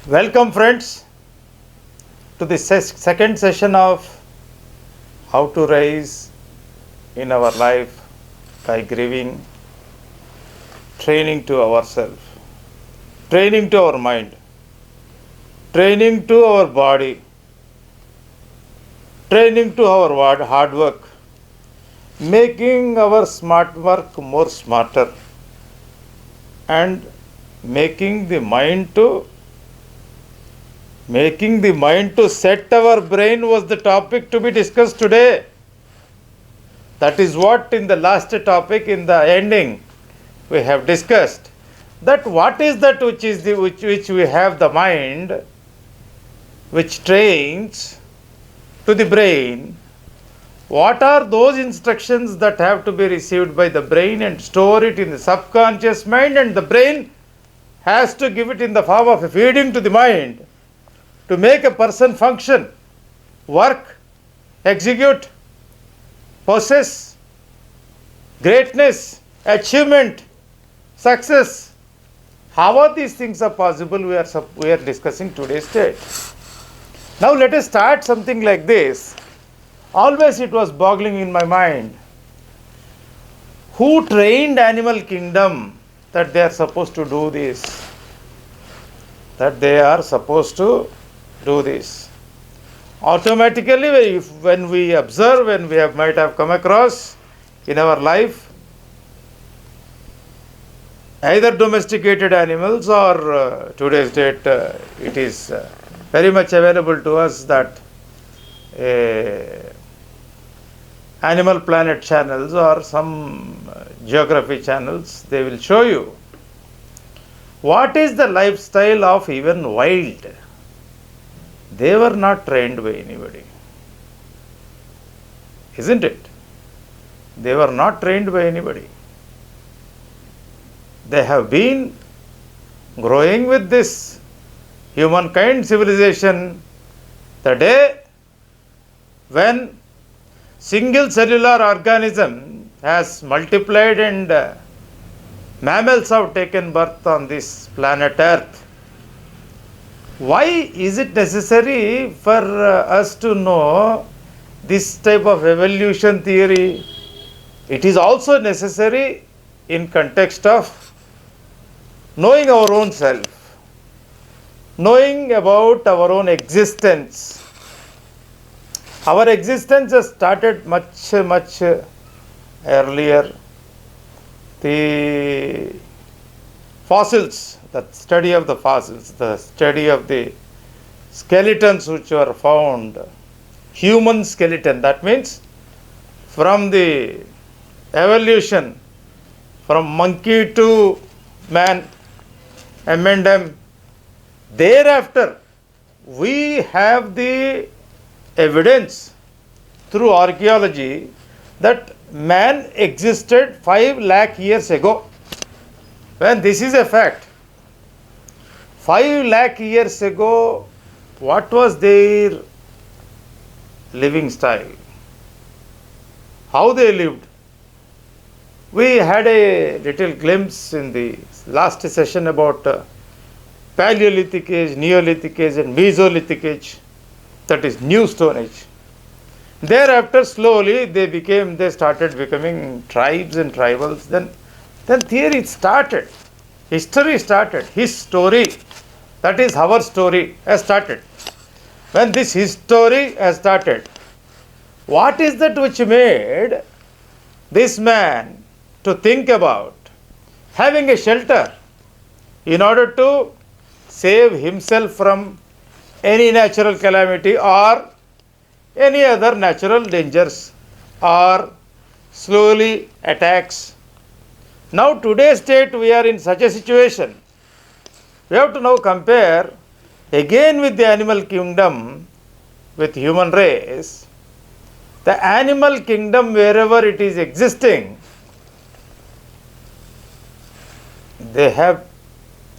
Welcome, friends, to the second session of How to Rise in Our Life by Giving Training to Ourselves, training to our mind, training to our body, training to our hard work, making our smart work more smarter, and making the mind to set our brain was the topic to be discussed today. That is what in the last topic, in the ending, we have discussed. That what is that which we have the mind, which trains to the brain. What are those instructions that have to be received by the brain and store it in the subconscious mind, and the brain has to give it in the form of a feeding to the mind to make a person function, work, execute, possess, greatness, achievement, success. How are these things are possible? We are discussing today's date. Now let us start something like this. Always it was boggling in my mind. Who trained animal kingdom that they are supposed to do this? That they are supposed to do this. Automatically, when we observe, when we might have come across in our life, either domesticated animals or today's date, it is very much available to us that Animal Planet channels or some geography channels, they will show you what is the lifestyle of even wild. They were not trained by anybody, isn't it? They were not trained by anybody. They have been growing with this humankind civilization the day when single cellular organism has multiplied and mammals have taken birth on this planet Earth. Why is it necessary for us to know this type of evolution theory? It is also necessary in context of knowing our own self, knowing about our own existence. Our existence has started much earlier. The fossils, the study of the fossils, the study of the skeletons which were found, human skeleton, that means from the evolution, from monkey to man, M&M, thereafter we have the evidence through archaeology that man existed 5 lakh years ago. When this is a fact, 5 lakh years ago, what was their living style? How they lived? We had a little glimpse in the last session about Paleolithic age, Neolithic age and Mesolithic age, that is New Stone Age. Thereafter slowly they started becoming tribes and tribals. Then theory started, history started, his story, that is our story, has started. When this history has started, what is that which made this man to think about having a shelter in order to save himself from any natural calamity or any other natural dangers or slowly attacks? Now today's date we are in such a situation. We have to now compare again with the animal kingdom, with human race. The animal kingdom, wherever it is existing, they have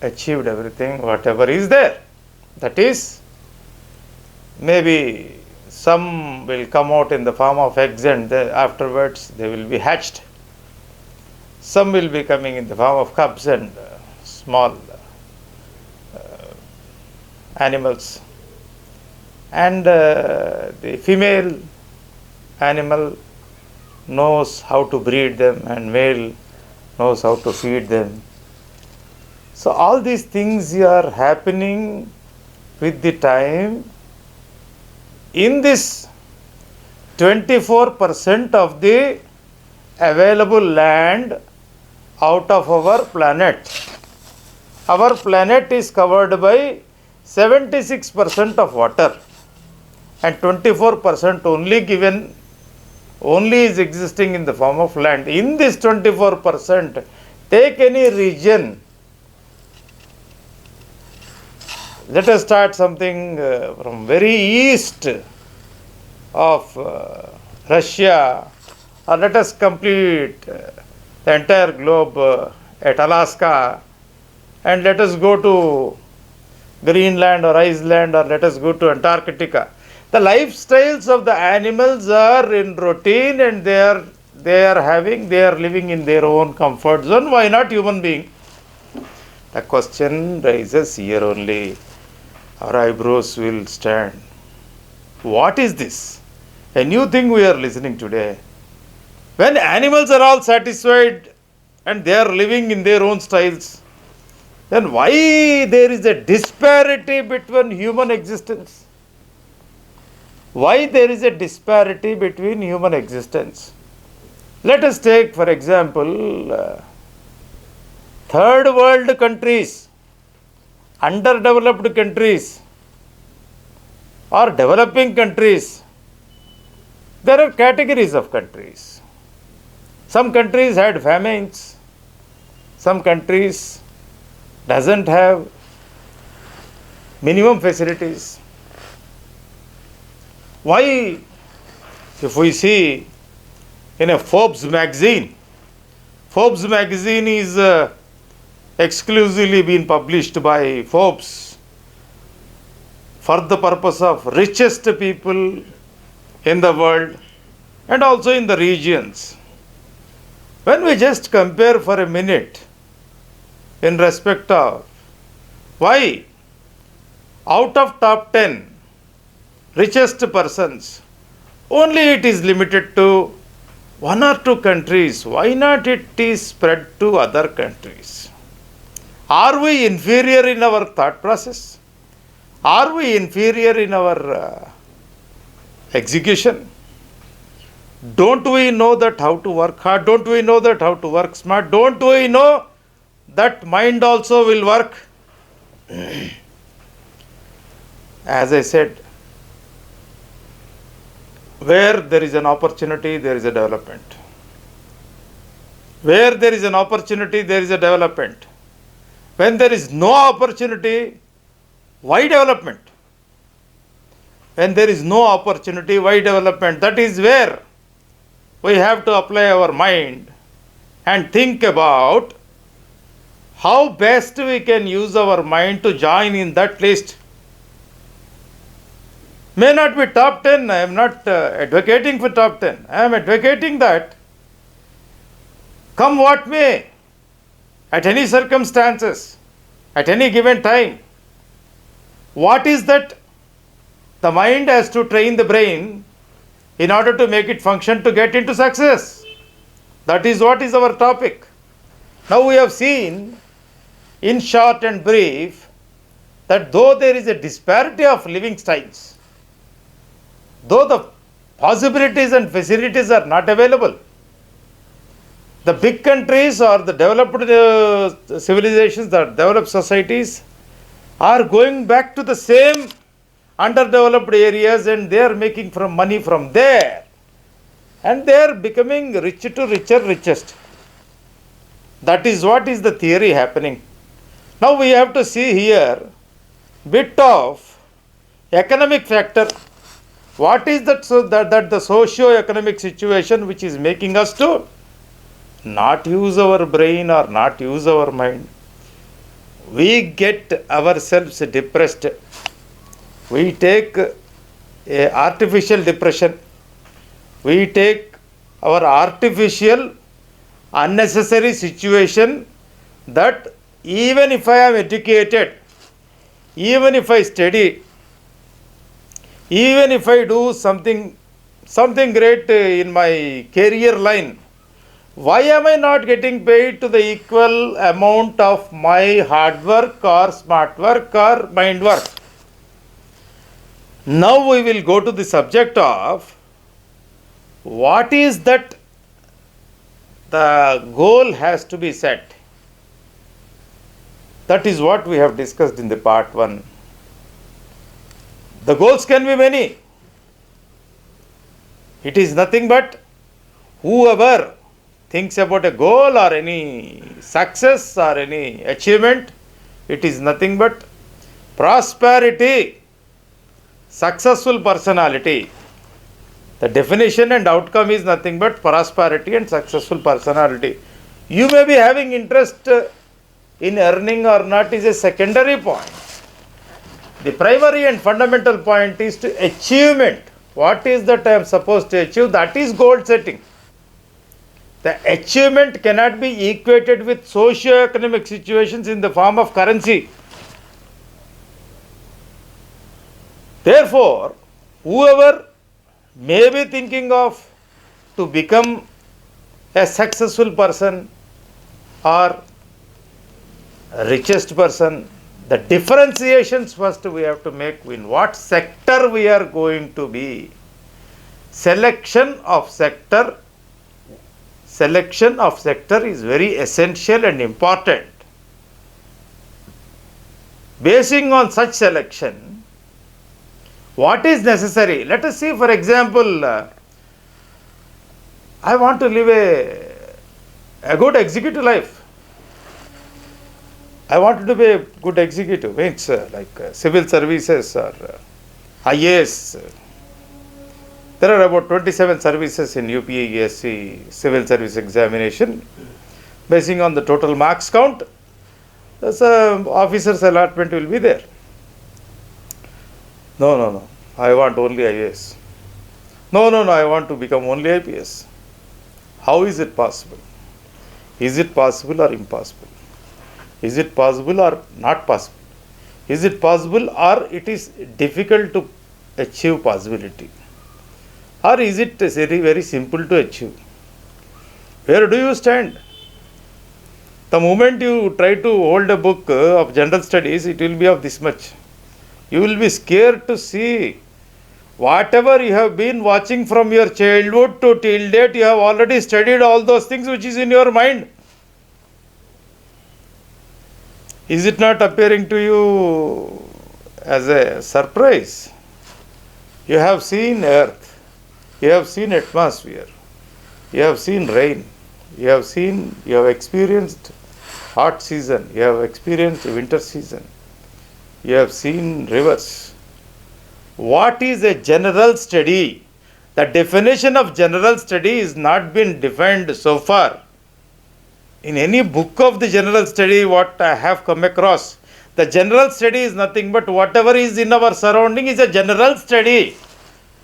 achieved everything, whatever is there. That is, maybe some will come out in the form of eggs and afterwards they will be hatched. Some will be coming in the form of cubs and small animals, and the female animal knows how to breed them and male knows how to feed them. So all these things are happening with the time. In this 24% of the available land out of our planet is covered by 76% of water, and 24% only is existing in the form of land. In this 24%, take any region. Let us start something from very east of Russia, or let us complete the entire globe at Alaska, and let us go to Greenland or Iceland, or let us go to Antarctica. The lifestyles of the animals are in routine, and they are living in their own comfort zone. Why not human being? The question rises here only. Our eyebrows will stand. What is this? A new thing we are listening today. When animals are all satisfied and they are living in their own styles, then why there is a disparity between human existence? Why there is a disparity between human existence? Let us take, for example, third world countries, underdeveloped countries, or developing countries. There are categories of countries. Some countries had famines. Some countries doesn't have minimum facilities. Why, if we see in a Forbes magazine is exclusively been published by Forbes for the purpose of richest people in the world and also in the regions. When we just compare for a minute in respect of why out of top 10 richest persons, only it is limited to one or two countries. Why not it is spread to other countries? Are we inferior in our thought process? Are we inferior in our execution? Don't we know that how to work hard? Don't we know that how to work smart? Don't we know that mind also will work? As I said, where there is an opportunity, there is a development. Where there is an opportunity, there is a development. When there is no opportunity, why development? When there is no opportunity, why development? That is where we have to apply our mind and think about how best we can use our mind to join in that list. May not be top 10, I am not advocating for top 10. I am advocating that come what may, at any circumstances, at any given time, what is that the mind has to train the brain in order to make it function to get into success. That is what is our topic. Now we have seen in short and brief that though there is a disparity of living styles, though the possibilities and facilities are not available, the big countries or the developed civilizations, the developed societies are going back to the same underdeveloped areas, and they are making money from there, and they are becoming richest. That is what is the theory happening. Now we have to see here bit of economic factor. What is that? So that the socio-economic situation which is making us to not use our brain or not use our mind. We get ourselves depressed. We take a artificial depression. We take our artificial unnecessary situation that even if I am educated, even if I study, even if I do something great in my career line, why am I not getting paid to the equal amount of my hard work or smart work or mind work? Now we will go to the subject of what is that the goal has to be set. That is what we have discussed in the part 1. The goals can be many. It is nothing but whoever thinks about a goal or any success or any achievement, it is nothing but prosperity, successful personality. The definition and outcome is nothing but prosperity and successful personality. You may be having interest in earning or not is a secondary point. The primary and fundamental point is to achievement. What is that I am supposed to achieve? That is goal setting. The achievement cannot be equated with socio-economic situations in the form of currency. Therefore, whoever may be thinking of to become a successful person or a richest person, the differentiations first we have to make in what sector we are going to be. Selection of sector is very essential and important. Basing on such selection, what is necessary? Let us see, for example, I want to live a good executive life. I want to be a good executive, means like civil services or IAS. There are about 27 services in UPSC civil service examination. Basing on the total marks count, the officer's allotment will be there. No. I want only IAS. No. I want to become only IPS. How is it possible? Is it possible or impossible? Is it possible or not possible? Is it possible or it is difficult to achieve possibility? Or is it very, very simple to achieve? Where do you stand? The moment you try to hold a book of general studies, it will be of this much. You will be scared to see whatever you have been watching from your childhood to till date. You have already studied all those things which is in your mind. Is it not appearing to you as a surprise? You have seen earth, you have seen atmosphere, you have seen rain, you have experienced hot season, you have experienced winter season, you have seen rivers. What is a general study? The definition of general study is not been defined so far. In any book of the general study, what I have come across, the general study is nothing but whatever is in our surrounding is a general study,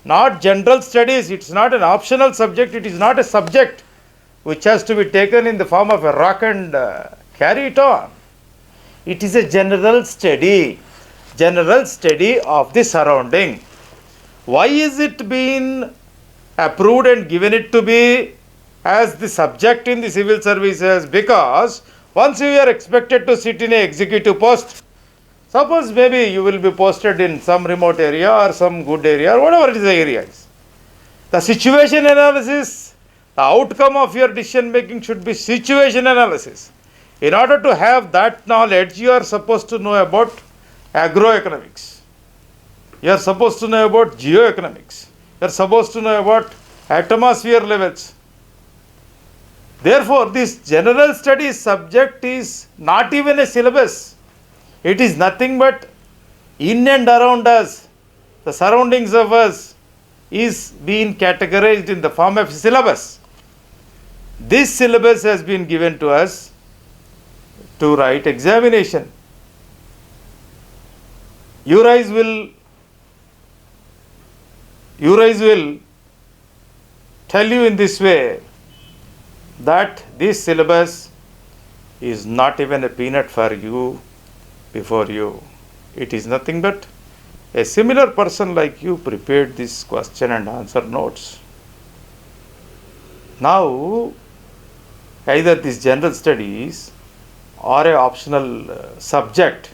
not general studies. It's not an optional subject. It is not a subject which has to be taken in the form of a rock and carry it on. It is a general study of the surrounding. Why is it being approved and given it to be as the subject in the civil services? Because once you are expected to sit in an executive post, suppose maybe you will be posted in some remote area or some good area or whatever it is the area is. The situation analysis, the outcome of your decision making should be situation analysis. In order to have that knowledge, you are supposed to know about agroeconomics. You are supposed to know about geoeconomics. You are supposed to know about atmosphere levels. Therefore, this general studies subject is not even a syllabus. It is nothing but in and around us, the surroundings of us is being categorized in the form of syllabus. This syllabus has been given to us to write examination. Your eyes will tell you in this way that this syllabus is not even a peanut for you before you. It is nothing but a similar person like you prepared this question and answer notes. Now, either this general studies or a optional subject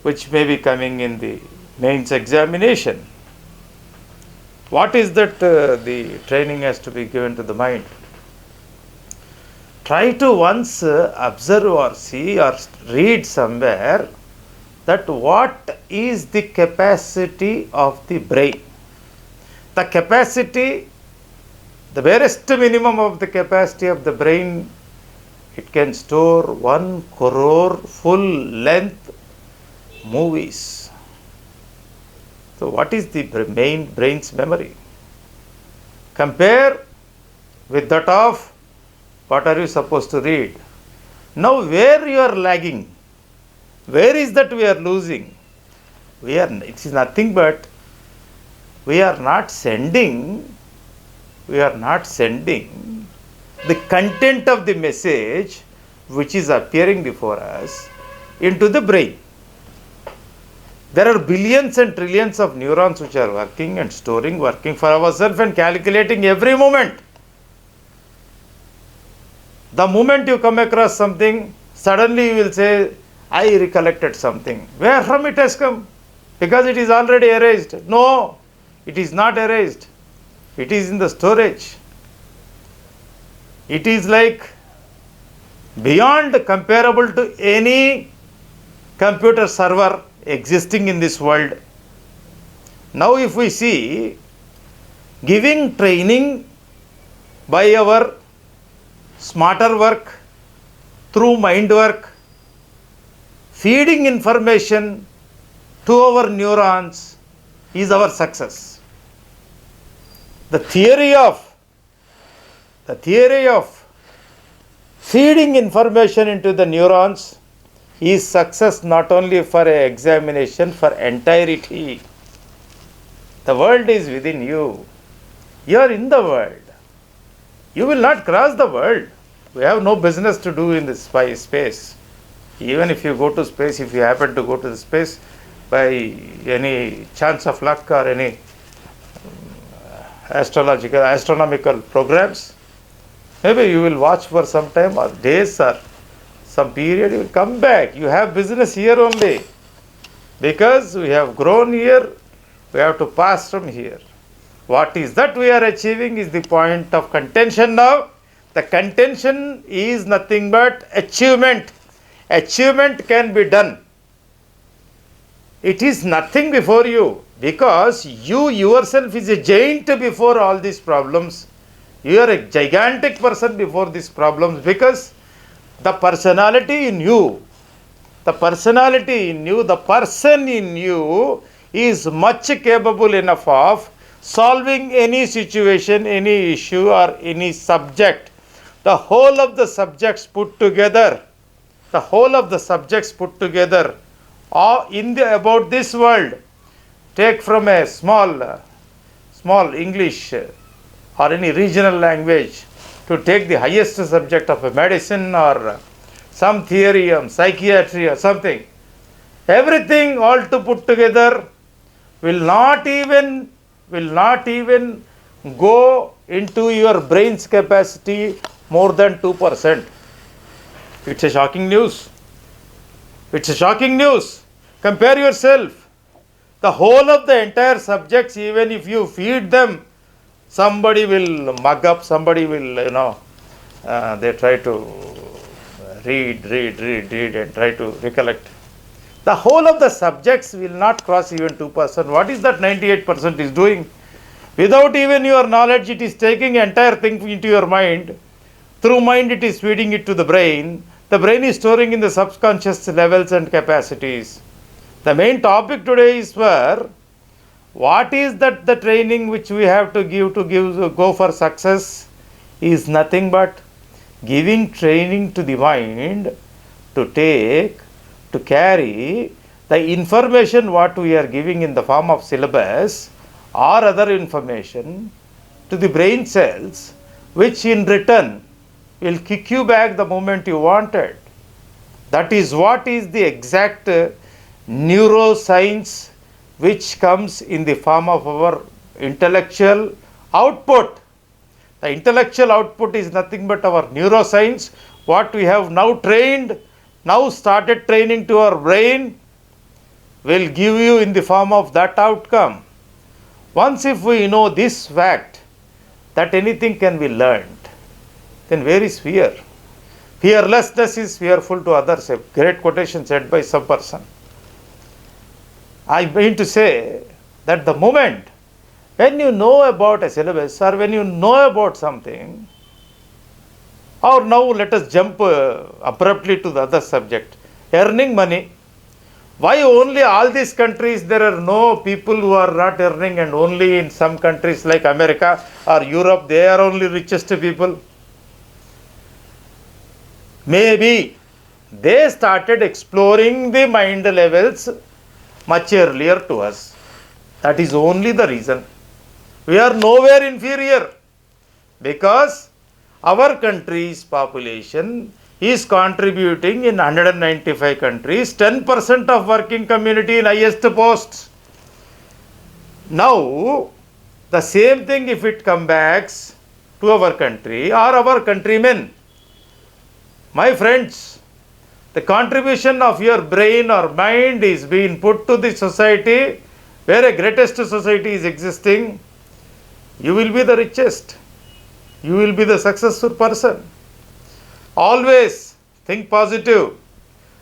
which may be coming in the mains examination. What is that the training has to be given to the mind? Try to once observe or see or read somewhere that what is the capacity of the brain. The capacity, the barest minimum of the capacity of the brain, it can store 1 crore full length movies. So what is the brain's memory? Compare with that of what are you supposed to read. Now where you are lagging? Where is that we are losing? It is nothing but we are not sending the content of the message which is appearing before us into the brain. There are billions and trillions of neurons which are working and storing, working for ourselves and calculating every moment. The moment you come across something, suddenly you will say, I recollected something. Where from it has come? Because it is already erased. No, it is not erased. It is in the storage. It is like beyond comparable to any computer server existing in this world. Now if we see, giving training by our smarter work, through mind work, feeding information to our neurons is our success. The theory of feeding information into the neurons is success not only for an examination, for entirety. The world is within you. You are in the world. You will not cross the world. We have no business to do in this space. Even if you go to space, if you happen to go to the space by any chance of luck or any astronomical programs, maybe you will watch for some time or days or some period, you will come back. You have business here only. Because we have grown here, we have to pass from here. What is that we are achieving is the point of contention now. The contention is nothing but achievement. Achievement can be done. It is nothing before you, because you yourself is a giant before all these problems. You are a gigantic person before these problems, because the personality in you, the person in you is much capable enough of solving any situation, any issue or any subject. The whole of the subjects put together, about this world, take from a small English or any regional language, to take the highest subject of a medicine or some theory on psychiatry or something, everything all to put together will not even go into your brain's capacity more than 2%. It's a shocking news. Compare yourself. The whole of the entire subjects, even if you feed them, somebody will mug up, somebody will, they try to read and try to recollect. The whole of the subjects will not cross even 2%. What is that 98% is doing? Without even your knowledge, it is taking entire thing into your mind. Through mind, it is feeding it to the brain. The brain is storing in the subconscious levels and capacities. The main topic today is what is that the training which we have to go for success is nothing but giving training to the mind to carry the information what we are giving in the form of syllabus or other information to the brain cells, which in return will kick you back the moment you wanted. That is what is the exact neuroscience which comes in the form of our intellectual output. The intellectual output is nothing but our neuroscience, what we have now trained, now started training to our brain, will give you in the form of that outcome. Once if we know this fact, that anything can be learned, then where is fear? Fearlessness is fearful to others, a great quotation said by some person. I mean to say that the moment when you know about a syllabus or when you know about something, or now let us jump abruptly to the other subject, earning money. Why only all these countries there are no people who are not earning, and only in some countries like America or Europe they are only richest people? Maybe they started exploring the mind levels much earlier to us. That is only the reason. We are nowhere inferior, because our country's population is contributing in 195 countries 10% of working community in highest posts. Now, the same thing if it comes back to our country or our countrymen. My friends, the contribution of your brain or mind is being put to the society where a greatest society is existing. You will be the richest. You will be the successful person. Always think positive.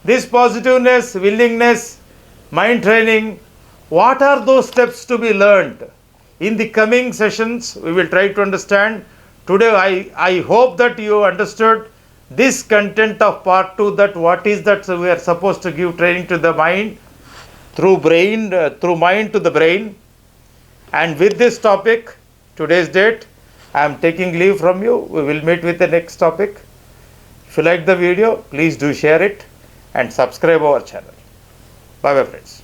This positiveness, willingness, mind training, what are those steps to be learned? In the coming sessions, we will try to understand. Today, I hope that you understood this content of part 2, that what is that we are supposed to give training to the mind through brain, through mind to the brain. And with this topic, today's date, I am taking leave from you. We will meet with the next topic. If you like the video, please do share it and subscribe our channel. Bye bye friends.